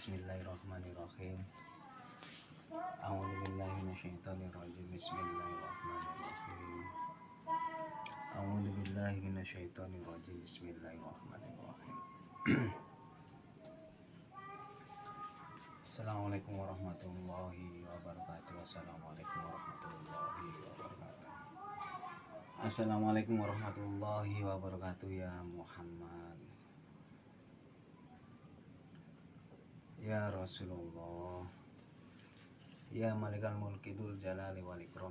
Bismillahirrahmanirrahim. A'udzubillahi minasyaitonirrajim. Bismillahirrahmanirrahim. A'udzubillahi minasyaitonirrajim. Bismillahirrahmanirrahim. Assalamualaikum warahmatullahi wabarakatuh. Assalamualaikum warahmatullahi wabarakatuh. Assalamualaikum warahmatullahi wabarakatuh. Ya Muhammad, ya Rasulullah, ya Malikal Mulki Dzul Jalali wal Ikram.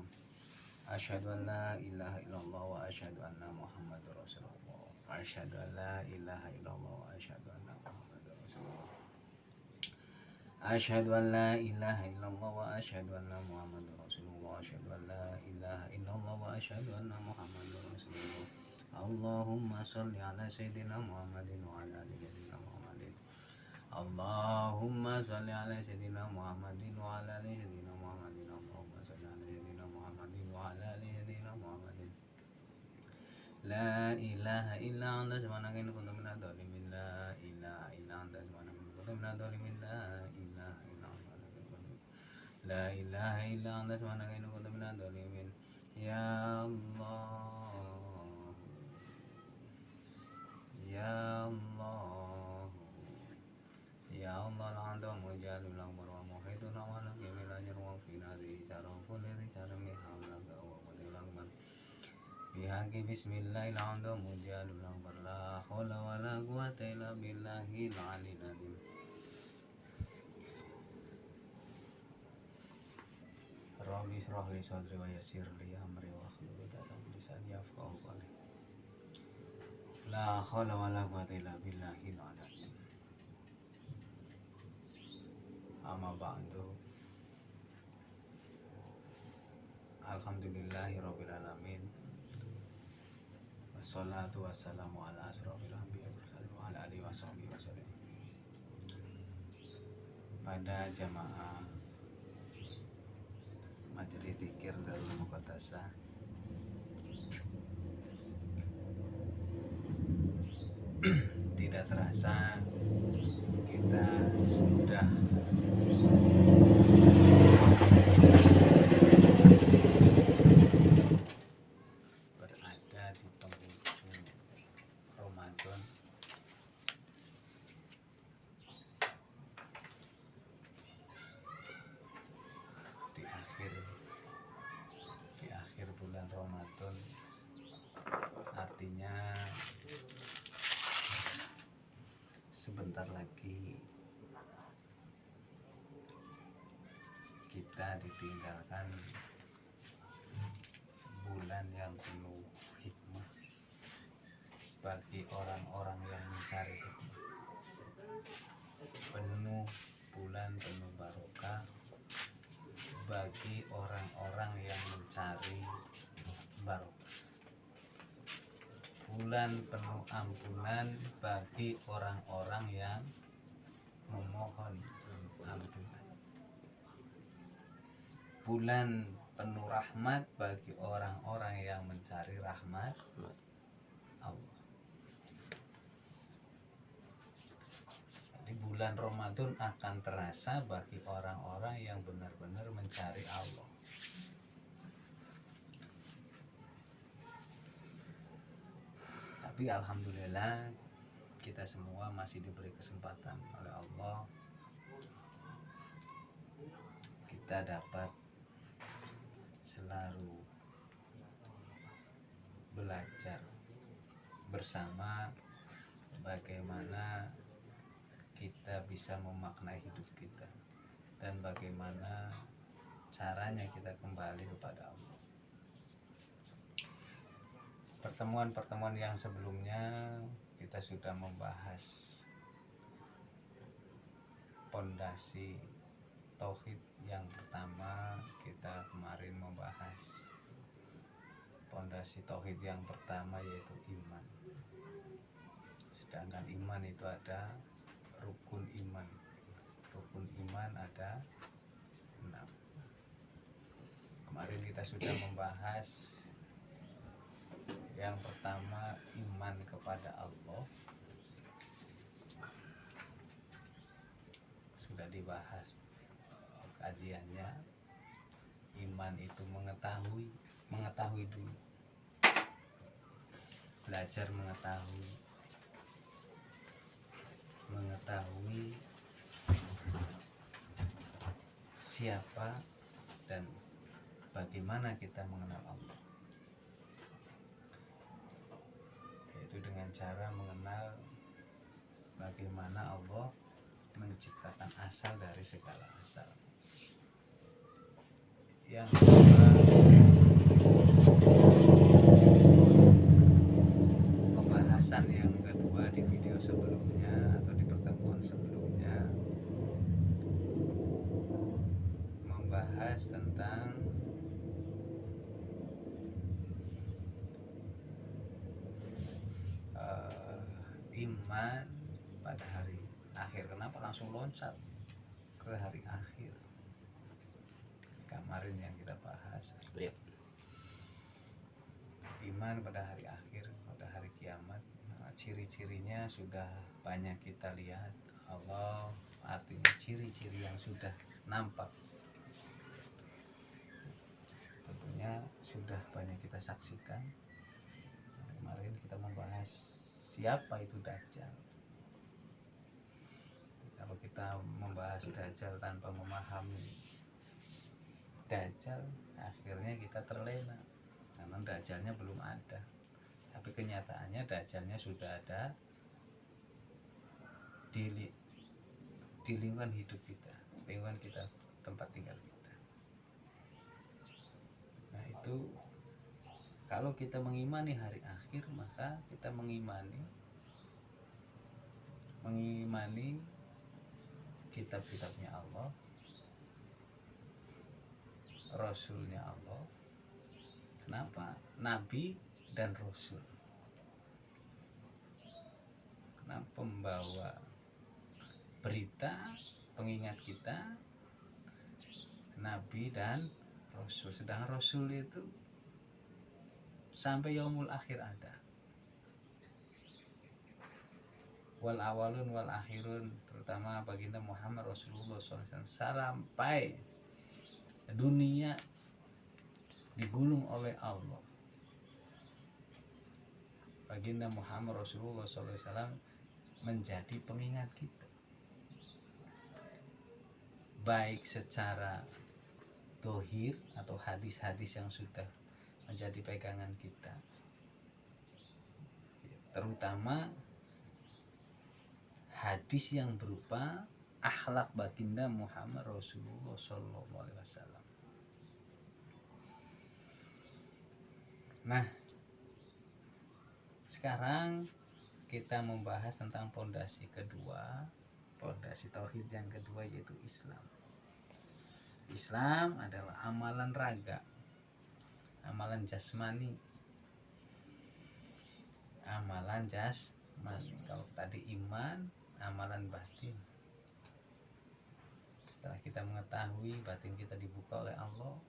Asyhadu an la ilaha illallah wa asyhadu anna Muhammadar Rasulullah. Asyhadu an la ilaha illallah wa asyhadu anna Muhammadar Rasulullah. Asyhadu an la ilaha illallah wa asyhadu anna Muhammadar Rasulullah. Asyhadu an la ilaha illallah wa asyhadu anna Muhammadar Rasulullah. Allahumma shalli ala sayyidina Muhammadin wa ala ali sayyidina Muhammadin. Allahumma shalli ala sayyidina Muhammadin wa ala ali sayyidina Muhammadin. Allahumma shalli ala sayyidina Muhammadin wa ala ali sayyidina Muhammadin. La ilaha illa anta subhanaka inni kuntu minadh dhalimin. La ilaha illa anta subhanaka inni kuntu minadh dhalimin. La ilaha illa anta subhanaka inni kuntu minadh dhalimin. Ya Allah, ya Allah, ya Allah, al-anda mujalul amr wa muhitun wa laki bilajir wa finadi syarafun li syarami hamlaka wa mudilang man bihaqi bismillahil anda mujalul amr la hawla wa la quwata illa billahil aliyil azim. Rabbi shrah li sadri wa yassir li amri wa hlul 'uqdatam min lisani yafqahu qawli. La hawla wa la quwata illa billahil azim. Amma ba'du. Alhamdulillahirabbil alamin. Wassalatu wassalamu ala asrofil anbiya'i wa ala alihi washabihi wasallam. Pada jamaah Majelis Dzikir Darul Muqaddasah, tidak terasa kita sudah berada di penghujung Ramadan. Di akhir bulan Ramadan, artinya sebentar lagi kita ditinggalkan bulan yang penuh hikmah bagi orang-orang yang mencari hikmah, penuh bulan penuh barokah bagi orang-orang yang mencari barokah, bulan penuh ampunan bagi orang-orang yang memohon ampunan, bulan penuh rahmat bagi orang-orang yang mencari rahmat Allah. Jadi bulan Ramadan akan terasa bagi orang-orang yang benar-benar mencari Allah. Tapi alhamdulillah kita semua masih diberi kesempatan oleh Allah, kita dapat selalu belajar bersama bagaimana kita bisa memaknai hidup kita dan bagaimana caranya kita kembali kepada Allah. Pertemuan-pertemuan yang sebelumnya kita sudah membahas pondasi tauhid. Yang pertama, kita kemarin membahas pondasi tauhid yang pertama, yaitu iman. Sedangkan iman itu ada rukun iman. Rukun iman ada 6. Kemarin kita sudah membahas yang pertama, iman kepada Allah. dibahas kajiannya. Iman itu mengetahui dulu, belajar mengetahui siapa dan bagaimana kita mengenal Allah, yaitu dengan cara mengenal bagaimana Allah menciptakan asal dari segala asal. Yang kedua, pembahasan yang kedua di video sebelumnya atau di pertemuan sebelumnya membahas tentang iman pada hari akhir. Kenapa langsung loncat ke hari akhir? Kemarin yang kita bahas iman pada hari akhir, pada hari kiamat. Ciri-cirinya sudah banyak kita lihat. Allah artinya ciri-ciri yang sudah nampak, tentunya sudah banyak kita saksikan. Kemarin kita membahas siapa itu Dajjal. Kalau kita membahas Dajjal tanpa memahami Dajjal, akhirnya kita terlena karena Dajjalnya belum ada. Tapi kenyataannya Dajjalnya sudah ada di lingkungan hidup kita, lingkungan kita, tempat tinggal kita. Nah itu, kalau kita mengimani hari akhir, maka kita mengimani kitab-kitabnya Allah, Rasulnya Allah. Kenapa? Nabi dan Rasul. Karena pembawa berita, pengingat kita, Nabi dan Rasul. Sedangkan Rasul itu sampai yaumul akhir ada. Wal awalun wal akhirun, terutama baginda Muhammad Rasulullah SAW, sampai dunia digulung oleh Allah. Baginda Muhammad Rasulullah SAW menjadi pengingat kita, baik secara dohir atau hadis-hadis yang sudah menjadi pegangan kita, terutama hadis yang berupa akhlak baginda Muhammad Rasulullah SAW. Nah, sekarang kita membahas tentang pondasi kedua, pondasi tauhid yang kedua, yaitu Islam. Islam adalah amalan raga, amalan jasmani, amalan jasmani. Kalau tadi iman, amalan batin. Setelah kita mengetahui, batin kita dibuka oleh Allah,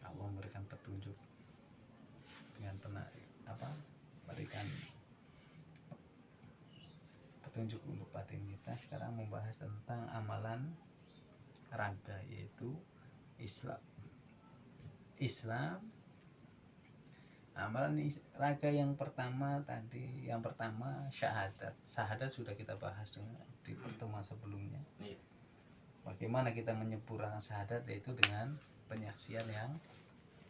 Allah memberikan petunjuk dengan memberikan petunjuk untuk batin kita. Sekarang membahas tentang amalan raga, yaitu Islam. Amalan raga yang pertama syahadat sudah kita bahas di pertemuan sebelumnya. Bagaimana kita menyempurnakan syahadat, yaitu dengan penyaksian yang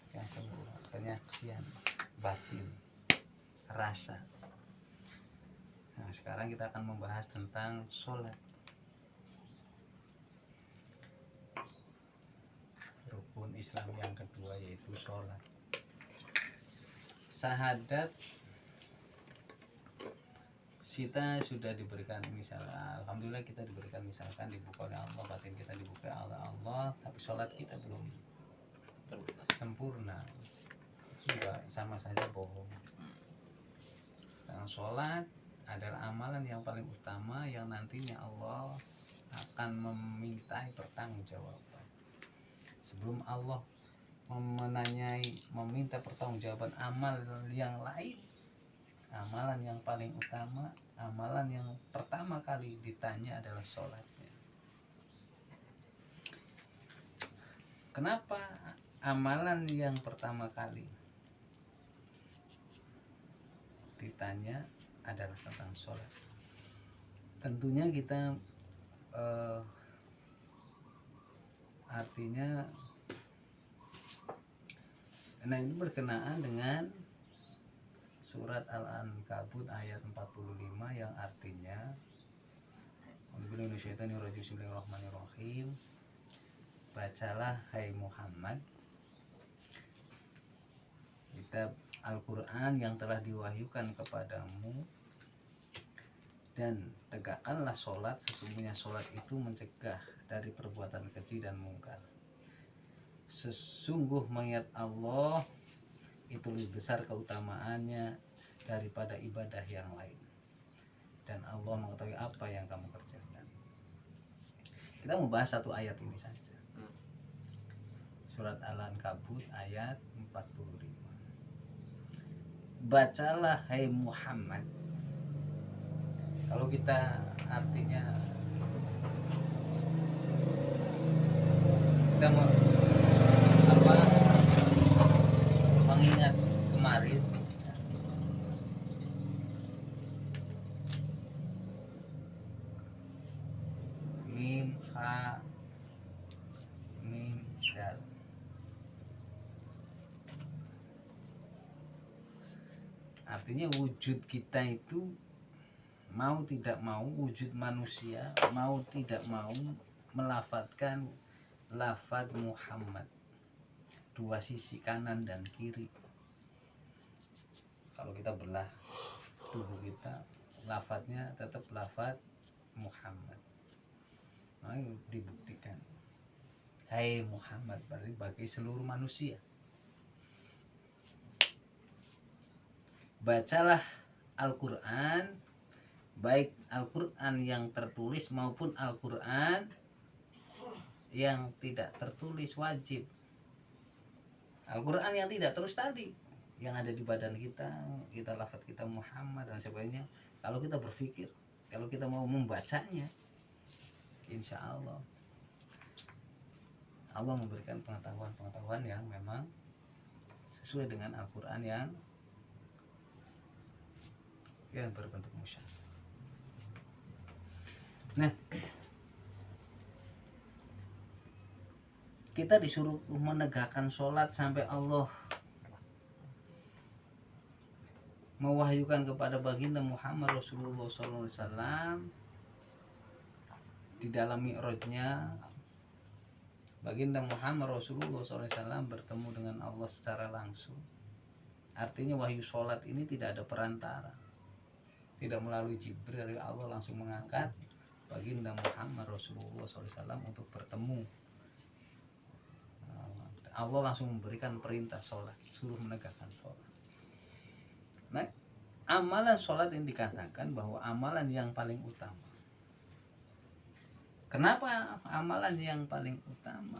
sempurna, penyaksian batin, rasa. Nah, sekarang kita akan membahas tentang sholat. Rukun Islam yang kedua yaitu sholat. Syahadat kita sudah diberikan, alhamdulillah kita diberikan, misalkan dibuka oleh Allah, batin kita dibuka oleh Allah, tapi sholat kita belum sempurna, juga sama saja bohong. Sedangkan sholat adalah amalan yang paling utama yang nantinya Allah akan memintai pertanggungjawaban. Sebelum Allah meminta pertanggungjawaban amal yang lain, Amalan yang paling utama, amalan yang pertama kali ditanya adalah sholatnya. Kenapa amalan yang pertama kali ditanya adalah tentang sholat? Tentunya kita artinya, nah ini berkenaan dengan surat Al-Ankabut ayat 45 yang artinya Bismillahirrahmanirrahim, bacalah hai Muhammad kitab Al-Quran yang telah diwahyukan kepadamu, dan tegakkanlah sholat, sesungguhnya sholat itu mencegah dari perbuatan keji dan mungkar. Sesungguh mengingat Allah itu lebih besar keutamaannya daripada ibadah yang lain, dan Allah mengetahui apa yang kamu kerjakan. Kita mau bahas satu ayat ini saja, surat Al-Ankabut ayat 45. Bacalah hai Muhammad. Kalau kita artinya, kita mau apa, mengingat kemarin mim ha mim dal, artinya wujud kita itu mau tidak mau, wujud manusia mau tidak mau melafadzkan lafadz Muhammad, dua sisi kanan dan kiri. Kalau kita belah tubuh kita, lafadznya tetap lafadz Muhammad. Nah, dibuktikan hai Muhammad berarti bagi seluruh manusia. Bacalah Al-Quran, baik Al-Quran yang tertulis maupun Al-Quran yang tidak tertulis, wajib. Al-Quran yang tidak terus tadi, yang ada di badan kita, kita lafaz kita Muhammad dan sebagainya. Kalau kita berpikir, kalau kita mau membacanya, insya Allah Allah memberikan pengetahuan yang memang sesuai dengan Al-Quran yang berbentuk musyaf. Nah, kita disuruh menegakkan sholat sampai Allah mewahyukan kepada baginda Muhammad Rasulullah SAW di dalam mi'rajnya. Baginda Muhammad Rasulullah SAW bertemu dengan Allah secara langsung. Artinya wahyu sholat ini tidak ada perantara, tidak melalui Jibril. Allah langsung mengangkat baginda Muhammad Rasulullah SAW untuk bertemu. Allah langsung memberikan perintah sholat, suruh menegakkan sholat. Nah, amalan sholat yang dikatakan bahwa amalan yang paling utama. Kenapa amalan yang paling utama?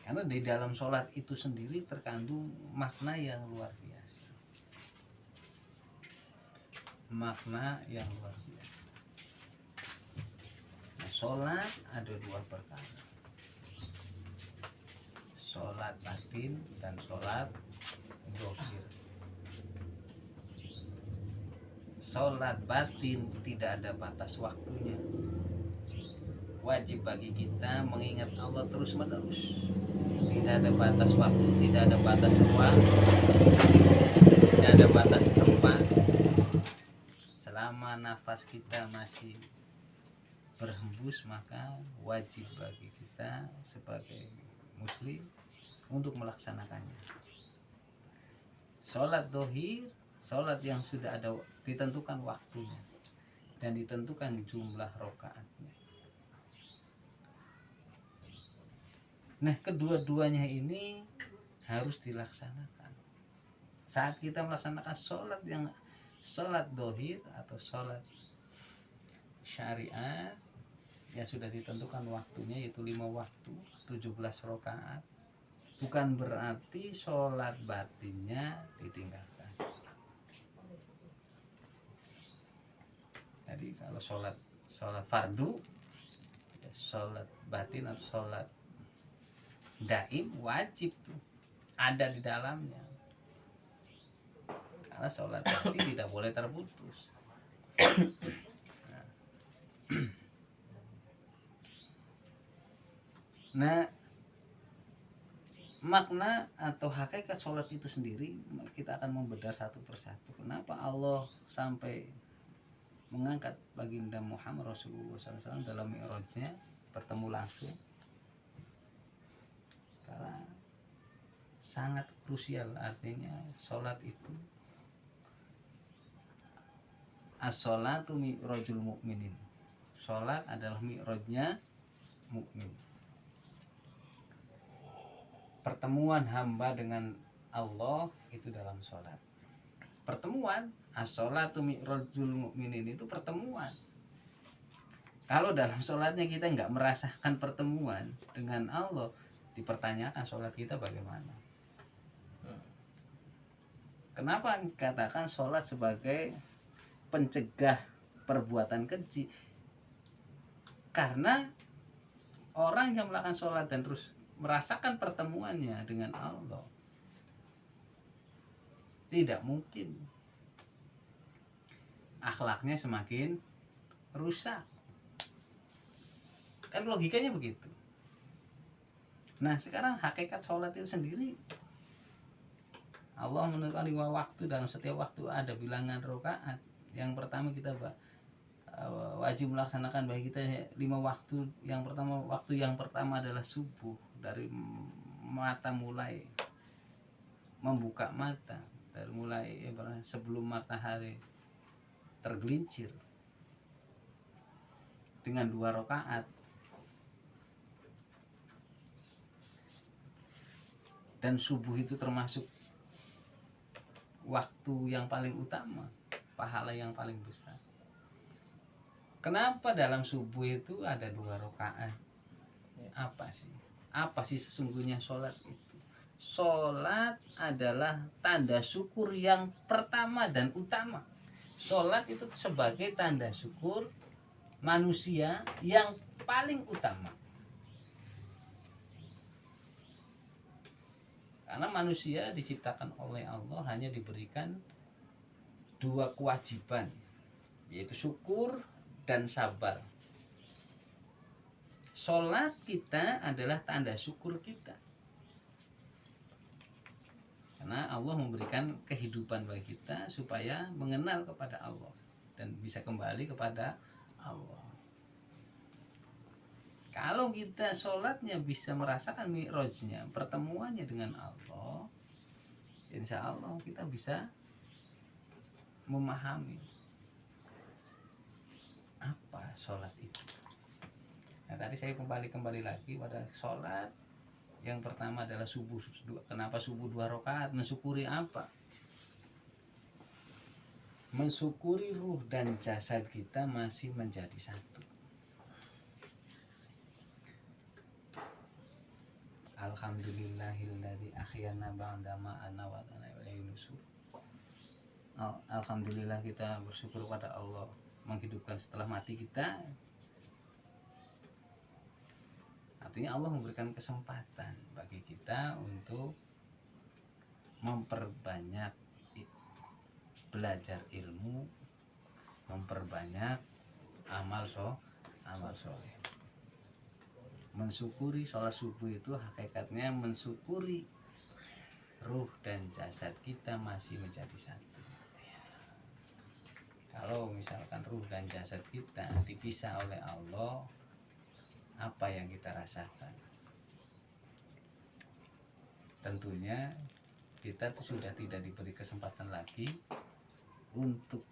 Karena di dalam sholat itu sendiri terkandung makna yang luar biasa. Makna yang luar biasa. Nah, sholat ada dua perkara, sholat batin dan sholat zahir. Sholat batin tidak ada batas waktunya, wajib bagi kita mengingat Allah terus menerus. Tidak ada batas waktu, tidak ada batas ruang, tidak ada batas tempat. Selama nafas kita masih berhembus, maka wajib bagi kita sebagai muslim untuk melaksanakannya. Sholat dohir, sholat yang sudah ada ditentukan waktunya dan ditentukan jumlah rakaatnya. Nah, kedua-duanya ini harus dilaksanakan. Saat kita melaksanakan sholat yang sholat dohir atau sholat syariat yang sudah ditentukan waktunya, yaitu 5 waktu 17 rakaat, bukan berarti sholat batinnya ditinggalkan. Jadi kalau sholat fardu, ya sholat batin atau sholat daim wajib tuh ada di dalamnya. Karena sholat batin tidak boleh terputus. Nah, makna atau hakikat sholat itu sendiri kita akan membedah satu persatu. Kenapa Allah sampai mengangkat baginda Muhammad Rasulullah SAW dalam mi'rajnya, bertemu langsung? Karena sangat krusial, artinya sholat itu as-sholatu mi'rajul mu'minin. Sholat adalah mi'rajnya mukmin. Pertemuan hamba dengan Allah itu dalam sholat. Pertemuan as-sholatu mi'rajul mu'minin itu pertemuan. Kalau dalam sholatnya kita nggak merasakan pertemuan dengan Allah, dipertanyakan sholat kita bagaimana. Kenapa dikatakan sholat sebagai pencegah perbuatan keji? Karena orang yang melakukan sholat dan terus merasakan pertemuannya dengan Allah, tidak mungkin akhlaknya semakin rusak. Kan logikanya begitu. Nah, sekarang hakikat sholat itu sendiri, Allah menentukan 5 waktu, dalam setiap waktu ada bilangan rakaat. Yang pertama kita wajib melaksanakan bagi kita 5 waktu. Waktu yang pertama adalah subuh, dari mata mulai membuka mata, dari mulai sebelum matahari tergelincir, dengan 2 rakaat. Dan subuh itu termasuk waktu yang paling utama, pahala yang paling besar. Kenapa dalam subuh itu ada 2 rakaat? Apa sih sesungguhnya sholat itu? Sholat adalah tanda syukur yang pertama dan utama. Sholat itu sebagai tanda syukur manusia yang paling utama. Karena manusia diciptakan oleh Allah hanya diberikan 2 kewajiban, yaitu syukur dan sabar. Sholat kita adalah tanda syukur kita, karena Allah memberikan kehidupan bagi kita supaya mengenal kepada Allah dan bisa kembali kepada Allah. Kalau kita sholatnya bisa merasakan mi'rajnya, pertemuannya dengan Allah, insya Allah kita bisa memahami apa sholat itu. Nah, tadi saya kembali lagi pada sholat. Yang pertama adalah subuh. Kenapa subuh 2 rakaat? Mensyukuri apa? Mensyukuri ruh dan jasad kita masih menjadi satu. Alhamdulillahilladzi ahyana ba'dama amata wa ilaihi nusyur. Alhamdulillah, kita bersyukur kepada Allah menghidupkan setelah mati kita. Artinya Allah memberikan kesempatan bagi kita untuk memperbanyak belajar ilmu, memperbanyak amal soleh. Mensyukuri sholat subuh itu hakikatnya mensyukuri ruh dan jasad kita masih menjadi satu. Kalau misalkan ruh dan jasad kita dipisah oleh Allah, apa yang kita rasakan? Tentunya kita sudah tidak diberi kesempatan lagi untuk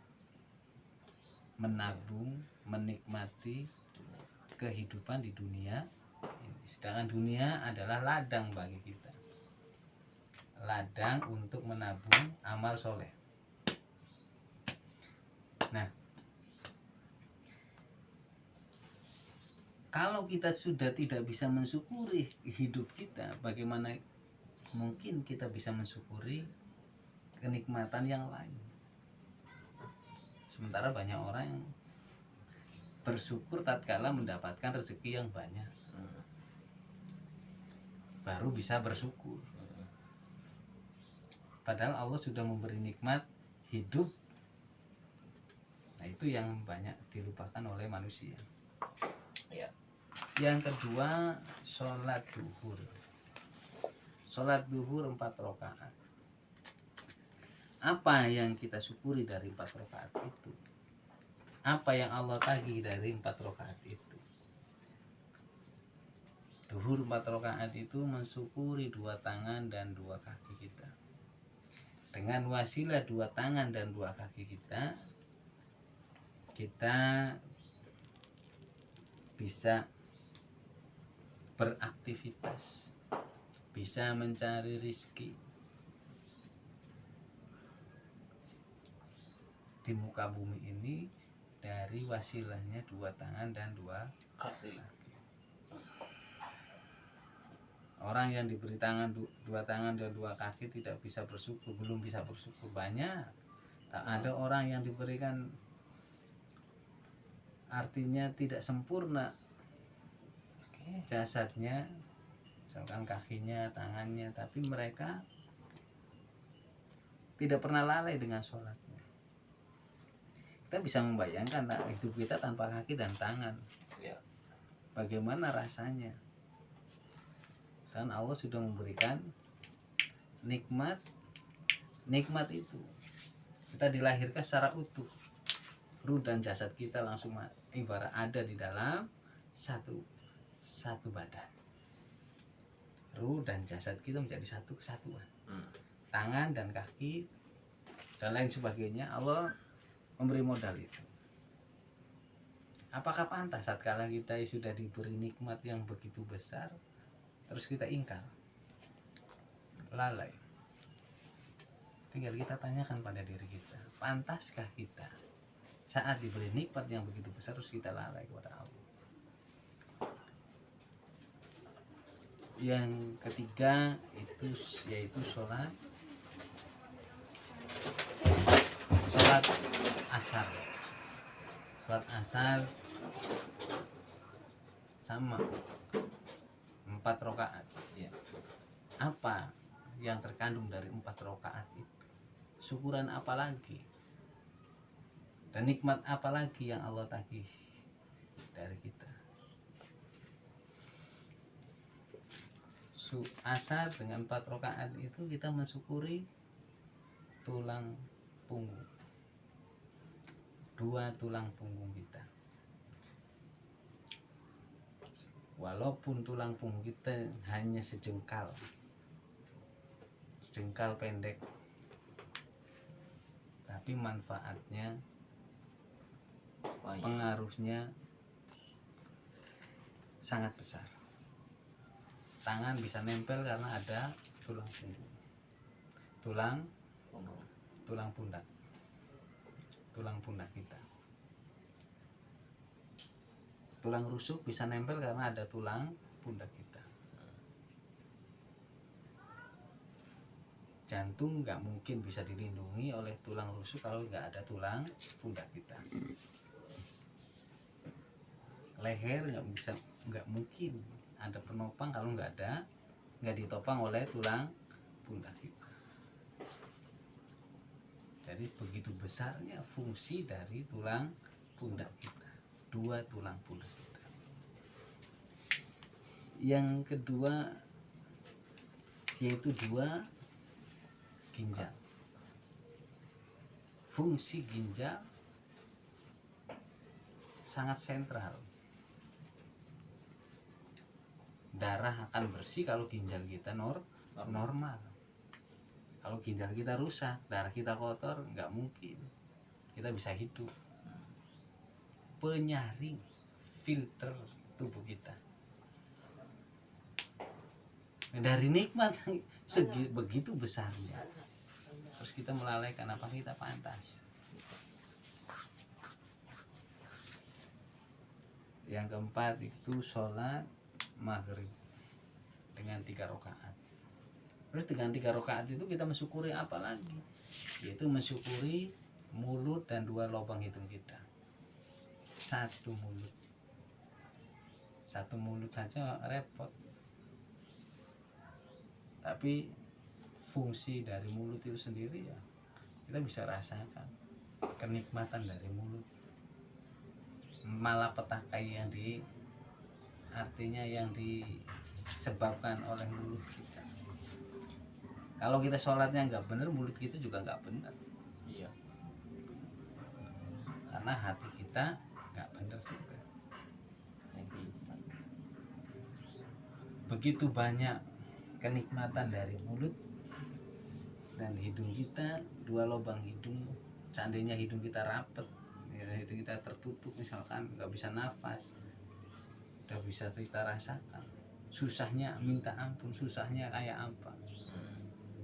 menabung, menikmati kehidupan di dunia ini. Sedangkan dunia adalah ladang bagi kita, ladang untuk menabung amal soleh. Nah, kalau kita sudah tidak bisa mensyukuri hidup kita, bagaimana mungkin kita bisa mensyukuri kenikmatan yang lain. Sementara banyak orang yang bersyukur tatkala mendapatkan rezeki yang banyak, baru bisa bersyukur. Padahal Allah sudah memberi nikmat hidup. Nah, itu yang banyak dilupakan oleh manusia. Ya. Yang kedua, sholat duhur. Sholat duhur 4 rakaat. Apa yang kita syukuri dari 4 rakaat itu? Apa yang Allah tagih dari 4 rakaat itu? Duhur 4 rakaat itu mensyukuri 2 tangan dan 2 kaki kita. Dengan wasilah 2 tangan dan 2 kaki kita bisa beraktivitas, bisa mencari rizki di muka bumi ini dari wasilahnya 2 tangan dan 2 kaki. Orang yang diberi 2 tangan dan 2 kaki tidak bisa bersyukur, belum bisa bersyukur. Banyak. Tak ada orang yang diberikan, artinya tidak sempurna jasadnya, misalkan kakinya, tangannya, tapi mereka tidak pernah lalai dengan sholatnya. Kita bisa membayangkan hidup kita tanpa kaki dan tangan, bagaimana rasanya. Dan Allah sudah memberikan nikmat itu. Kita dilahirkan secara utuh, ruh dan jasad kita langsung ibarat ada di dalam satu badan. Ruh dan jasad kita menjadi satu kesatuan. Tangan dan kaki dan lain sebagainya, Allah memberi modal itu. Apakah pantas saat kala kita sudah diberi nikmat yang begitu besar terus kita ingkar, lalai? Tinggal kita tanyakan pada diri kita, pantaskah kita saat diberi nikmat yang begitu besar terus kita lalai kepada Allah? Yang ketiga itu yaitu sholat asar. Sholat asar sama 4 rakaat. Apa yang terkandung dari 4 rakaat itu? Syukuran apa lagi dan nikmat apa lagi yang Allah tagih dari kita? Asar dengan 4 rakaat itu kita mensyukuri tulang punggung, 2 tulang punggung kita. Walaupun tulang punggung kita hanya sejengkal pendek, tapi manfaatnya, pengaruhnya sangat besar. Tangan bisa nempel karena ada tulang punggung, tulang pundak kita. Tulang rusuk bisa nempel karena ada tulang pundak kita. Jantung nggak mungkin bisa dilindungi oleh tulang rusuk kalau nggak ada tulang pundak kita. Leher nggak mungkin ada penopang kalau nggak ditopang oleh tulang pundak kita. Jadi begitu besarnya fungsi dari tulang pundak kita, 2 tulang pundak kita. Yang kedua yaitu 2 ginjal. Fungsi ginjal sangat sentral. Darah akan bersih kalau ginjal kita normal. Kalau ginjal kita rusak, darah kita kotor, nggak mungkin kita bisa hidup. Penyaring, filter tubuh kita. Dari nikmat begitu besarnya, terus kita melalaikan, apa kita pantas? Yang keempat itu sholat maghrib dengan 3 rakaat. Terus dengan 3 rakaat itu kita mensyukuri apa lagi? Yaitu mensyukuri mulut dan 2 lubang hidung kita. Satu mulut saja repot. Tapi fungsi dari mulut itu sendiri ya kita bisa rasakan kenikmatan dari mulut. Malapetaka yang artinya yang disebabkan oleh mulut kita. Kalau kita sholatnya nggak benar, mulut kita juga nggak benar. Iya. Karena hati kita nggak benar juga. Begitu banyak kenikmatan dari mulut dan hidung kita, 2 lubang hidung. Seandainya hidung kita rapet, ya, hidung kita tertutup misalkan nggak bisa nafas, udah bisa kita rasakan susahnya minta ampun, susahnya kayak apa.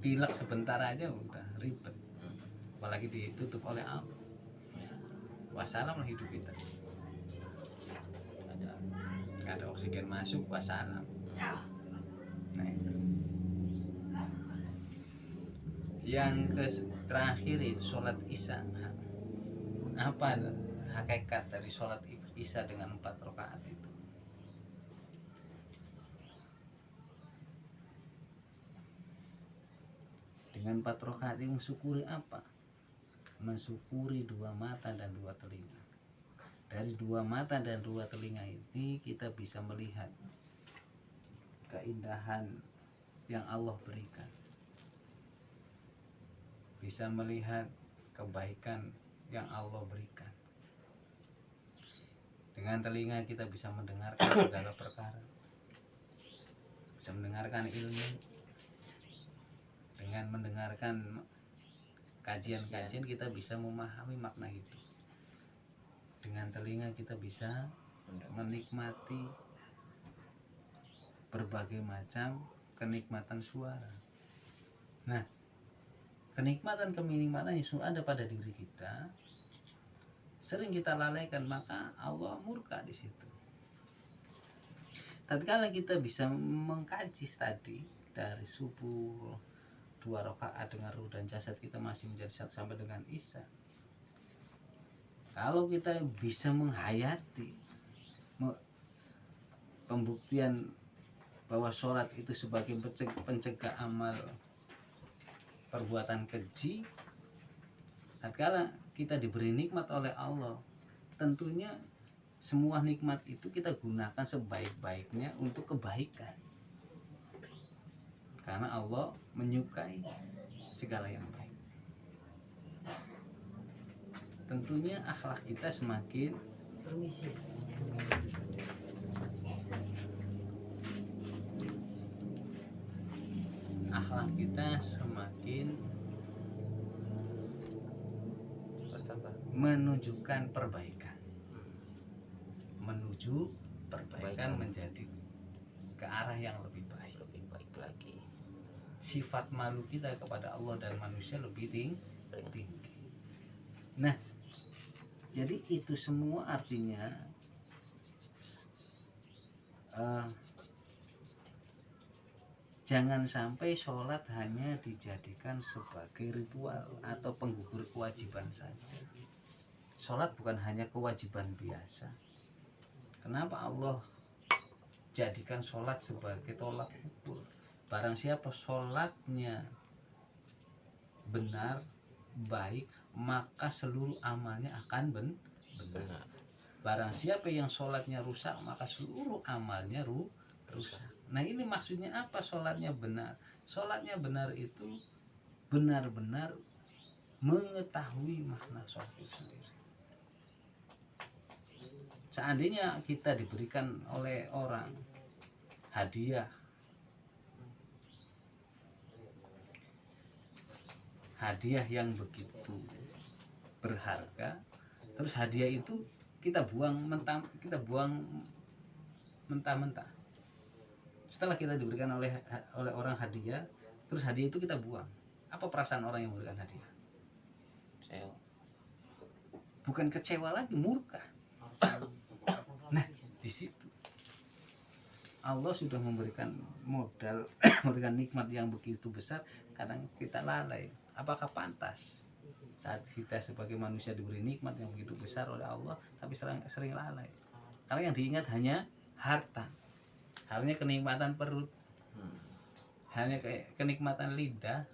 Pilek sebentar aja udah ribet, apalagi ditutup oleh apa. Wassalam lah hidup kita, nggak ada oksigen masuk, wassalam. Nah itu yang terakhir itu sholat isya. Apa hakikat dari sholat isya dengan 4 rakaat itu? Dengan 4 rakaat itu mensyukuri apa? Mensyukuri 2 mata dan 2 telinga. Dari 2 mata dan 2 telinga ini kita bisa melihat keindahan yang Allah berikan, bisa melihat kebaikan yang Allah berikan. Dengan telinga kita bisa mendengarkan segala perkara, bisa mendengarkan ilmu. Dengan mendengarkan kajian-kajian kita bisa memahami makna hidup. Dengan telinga kita bisa menikmati berbagai macam kenikmatan suara. Nah, kenikmatan yang sudah ada pada diri kita sering kita lalaikan, maka Allah murka di situ. Tatkala kita bisa mengkaji tadi dari subuh 2 rakaat dengan ruh dan jasad kita masih menjadi satu sampai dengan isya. Kalau kita bisa menghayati pembuktian bahwa sholat itu sebagai pencegah amal perbuatan keji, tatkala kita diberi nikmat oleh Allah, tentunya semua nikmat itu kita gunakan sebaik-baiknya untuk kebaikan, karena Allah menyukai segala yang baik. Tentunya akhlak kita semakin menunjukkan perbaikan, menjadi ke arah yang lebih baik lagi. Sifat malu kita kepada Allah dan manusia lebih tinggi. Nah, jadi itu semua artinya jangan sampai sholat hanya dijadikan sebagai ritual atau penggugur kewajiban saja. Sholat bukan hanya kewajiban biasa. Kenapa Allah jadikan sholat sebagai tolak ukur? Barang siapa sholatnya benar, baik, maka seluruh amalnya akan benar. Barang siapa yang sholatnya rusak, maka seluruh amalnya rusak. Nah, ini maksudnya apa sholatnya benar? Sholatnya benar itu benar-benar mengetahui makna sholat itu sendiri. Seandainya kita diberikan oleh orang hadiah yang begitu berharga, terus hadiah itu kita buang mentah-mentah. Setelah kita diberikan oleh orang hadiah, terus hadiah itu kita buang. Apa perasaan orang yang memberikan hadiah? Bukan kecewa lagi, murka. Nah, di situ Allah sudah memberikan modal, memberikan nikmat yang begitu besar, kadang kita lalai. Apakah pantas saat kita sebagai manusia diberi nikmat yang begitu besar oleh Allah, tapi sering lalai? Karena yang diingat hanya harta, hanya kenikmatan perut, hanya kenikmatan lidah,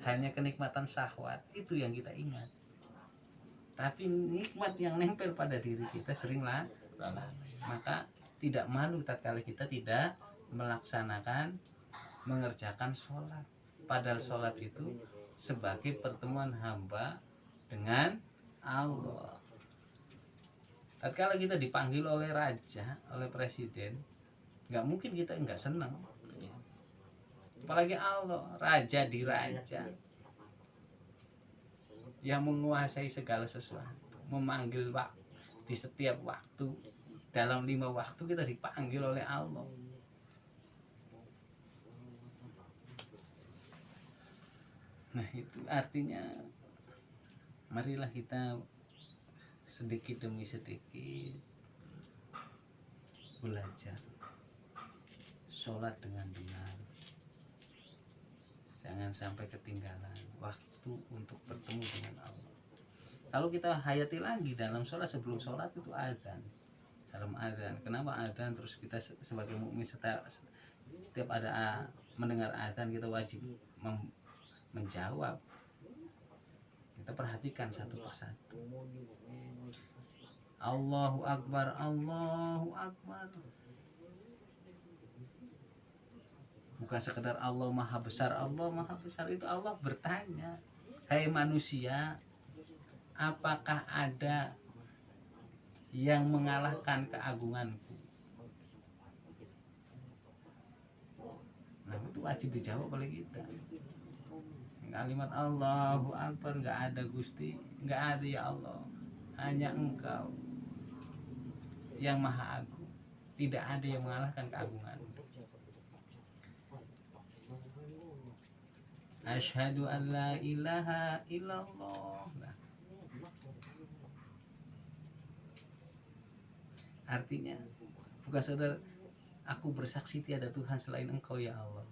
hanya kenikmatan syahwat, itu yang kita ingat. Tapi nikmat yang nempel pada diri kita seringlah lalai. Maka tidak malu tatkala kita tidak melaksanakan, mengerjakan sholat. Padahal sholat itu sebagai pertemuan hamba dengan Allah. Tatkala kita dipanggil oleh raja, oleh presiden, nggak mungkin kita nggak senang. Apalagi Allah, raja di raja, yang menguasai segala sesuatu, memanggil di setiap waktu. Dalam 5 waktu kita dipanggil oleh Allah. Nah itu artinya marilah kita sedikit demi sedikit belajar sholat dengan benar. Jangan sampai ketinggalan waktu untuk bertemu dengan Allah. Kalau kita hayati lagi dalam sholat, sebelum sholat itu azan. Dalam azan, kenapa azan? Terus kita sebagai mukmin setiap ada mendengar azan kita wajib menjawab. Kita perhatikan satu persatu. Allahu Akbar, Allahu Akbar. Bukan sekedar Allah Maha Besar, Allah Maha Besar. Itu Allah bertanya, hai manusia, apakah ada yang mengalahkan keagunganku? Nah itu wajib dijawab oleh kita. Kalimat Allahu Akbar, nggak ada Gusti, nggak ada ya Allah, hanya Engkau yang Maha Agung, tidak ada yang mengalahkan keagunganmu. Asyhadu an la ilaha illallah. Nah, artinya bukan saudara aku bersaksi tiada Tuhan selain Engkau ya Allah.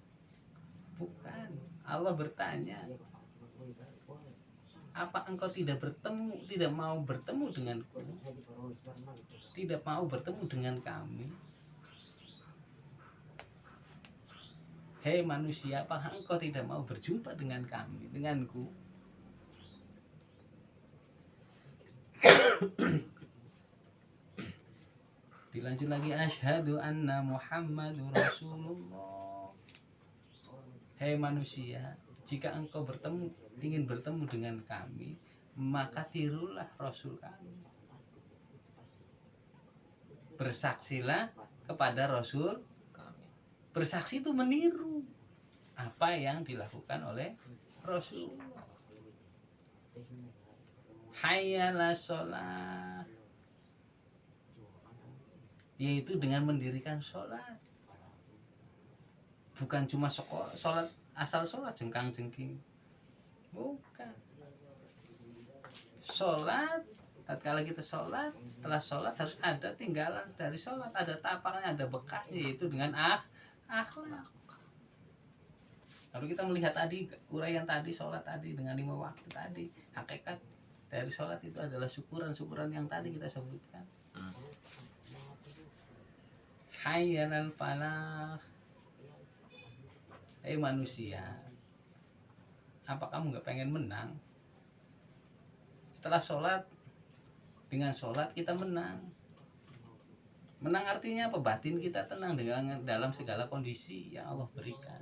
Bukan. Allah bertanya, apa engkau tidak mau bertemu denganku, tidak mau bertemu dengan kami? Hei manusia, apakah engkau tidak mau berjumpa dengan kami, denganku? Dilanjut lagi, asyhadu anna Muhammadur Rasulullah. Hei manusia, jika engkau ingin bertemu dengan kami, maka tirulah Rasul kami. Bersaksilah kepada Rasul kami. Bersaksi itu meniru apa yang dilakukan oleh Rasulullah. Hayya 'alas shalah, yaitu dengan mendirikan sholat. Bukan cuma sholat asal sholat jengkang-jengking, bukan. Sholat, tatkala kita sholat, setelah sholat harus ada tinggalan dari sholat, ada tapaknya, ada bekasnya, yaitu dengan akhlak. Kalau kita melihat tadi uraian tadi, sholat tadi dengan 5 waktu tadi, hakikat dari sholat itu adalah syukuran yang tadi kita sebutkan. Hayya 'alal falah. Hei manusia, apa kamu nggak pengen menang? Setelah sholat, dengan sholat kita menang. Menang artinya apa? Batin kita tenang dalam segala kondisi yang Allah berikan.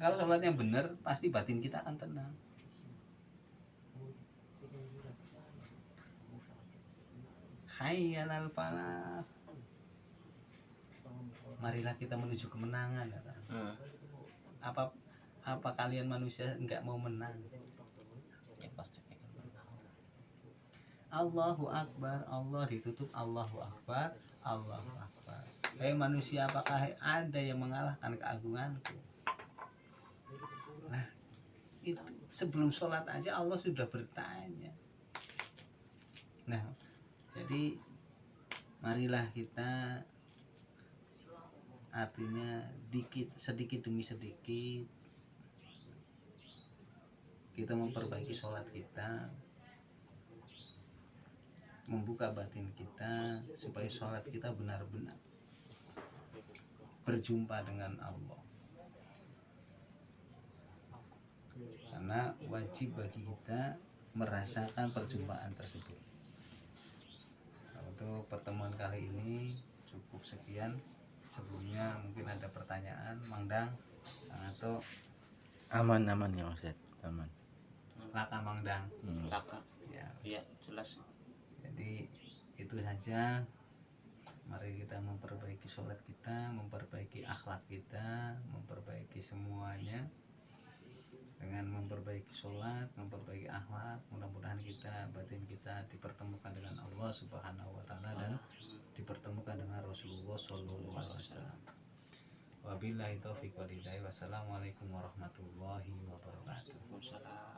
Kalau sholatnya benar, pasti batin kita akan tenang. Hayya 'alal falah. Marilah kita menuju kemenangan. Apa kalian manusia enggak mau menang? Ya pasti. Allahu Akbar, Allah ditutup Allahu Akbar, Allahu Akbar. Hei manusia, apakah ada yang mengalahkan keagunganku? Nah, itu sebelum sholat aja Allah sudah bertanya. Nah, Jadi marilah kita artinya sedikit demi sedikit kita memperbaiki sholat kita, membuka batin kita supaya sholat kita benar-benar berjumpa dengan Allah. Karena wajib bagi kita merasakan perjumpaan tersebut. Nah, untuk pertemuan kali ini cukup sekian. Sebelumnya mungkin ada pertanyaan, Mangdang, atau Aman ya Ustaz, aman. Laka Mangdang. Laka. Ya, Iya, jelas. jadi itu saja. Mari kita memperbaiki sholat kita, memperbaiki akhlak kita, memperbaiki semuanya. Dengan memperbaiki sholat, memperbaiki akhlak, mudah-mudahan batin kita dipertemukan dengan Allah Subhanahu wa Ta'ala dan dipertemukan dengan Rasulullah Sallallahu Alaihi Wasallam. Wabillahi taufiq wal hidayah. Wassalamualaikum warahmatullahi wabarakatuh. Waalaikumsalam.